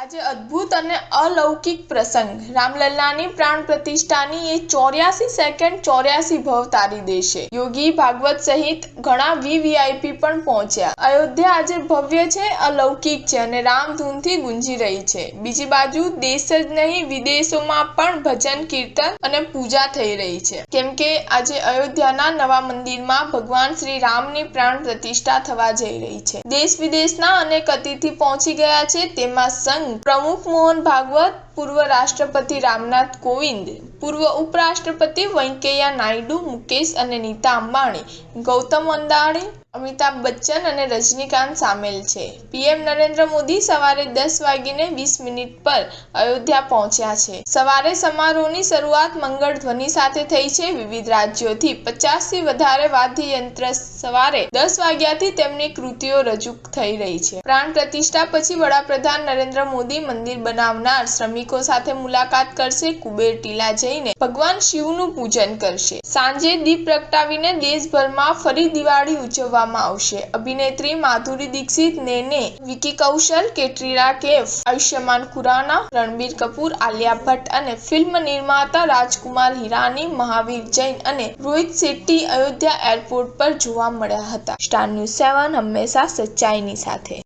આજે અદ્ભુત અને અલૌકિક પ્રસંગ રામલલ્લાની પ્રાણ પ્રતિષ્ઠાની એ 84 સેકન્ડ 84 ભવ તારી દેશે। યોગી ભાગવત સહિત ઘણા વીવીઆઈપી પણ પહોંચ્યા। અયોધ્યા આજે ભવ્ય છે, અલૌકિક છે અને રામધૂનથી ગુંજી રહી છે। બીજી બાજુ દેશ જ નહીં વિદેશોમાં પણ ભજન કીર્તન અને પૂજા થઈ રહી છે, કેમ કે આજે અયોધ્યાના નવા મંદિરમાં ભગવાન શ્રી રામની પ્રાણ પ્રતિષ્ઠા થવા જઈ રહી છે। દેશ વિદેશના અનેક અતિથિ પહોંચી ગયા છે, તેમાં સંઘ પ્રમુખ મોહન ભાગવત, પૂર્વ રાષ્ટ્રપતિ રામનાથ કોવિંદ, પૂર્વ ઉપરાષ્ટ્રપતિ વેંકૈયા નાયડુ, મુકેશ અને નીતા અંબાણી, ગૌતમ અદાણી, અમિતાભ બચ્ચન અને રજનીકાંત સામેલ છે। પીએમ નરેન્દ્ર મોદી સવારે 10:20 પર અયોધ્યા પહોંચ્યા છે। સવારે સમારોહની શરૂઆત મંગળ ધ્વનિ સાથે થઈ છે। વિવિધ રાજ્યોથી 50થી વધારે વાદ્યયંત્ર સવારે 10 વાગ્યાથી તેમની કૃતિઓ રજૂ થઈ રહી છે। પ્રાણ પ્રતિષ્ઠા પછી વડાપ્રધાન નરેન્દ્ર મોદી મંદિર બનાવનાર શ્રમિકો સાથે મુલાકાત કરશે, કુબેર ટીલા જઈને ભગવાન શિવનું પૂજન કરશે। સાંજે દીપ પ્રગટાવીને દેશભરમાં ફરી દિવાળી ઉજવવામાં આવશે। અભિનેત્રી માધુરી દીક્ષિત, નેને, વિકી કૌશલ, કેટરીના કૈફ, આયુષ્માન ખુરાના, રણબીર કપૂર, આલિયા ભટ્ટ અને ફિલ્મ નિર્માતા રાજકુમાર હિરાની, મહાવીર જૈન અને રોહિત શેટ્ટી અયોધ્યા એરપોર્ટ પર જોવા મળ્યા હતા। સ્ટાર ન્યૂઝ 7 હંમેશા સચ્ચાઈની સાથે।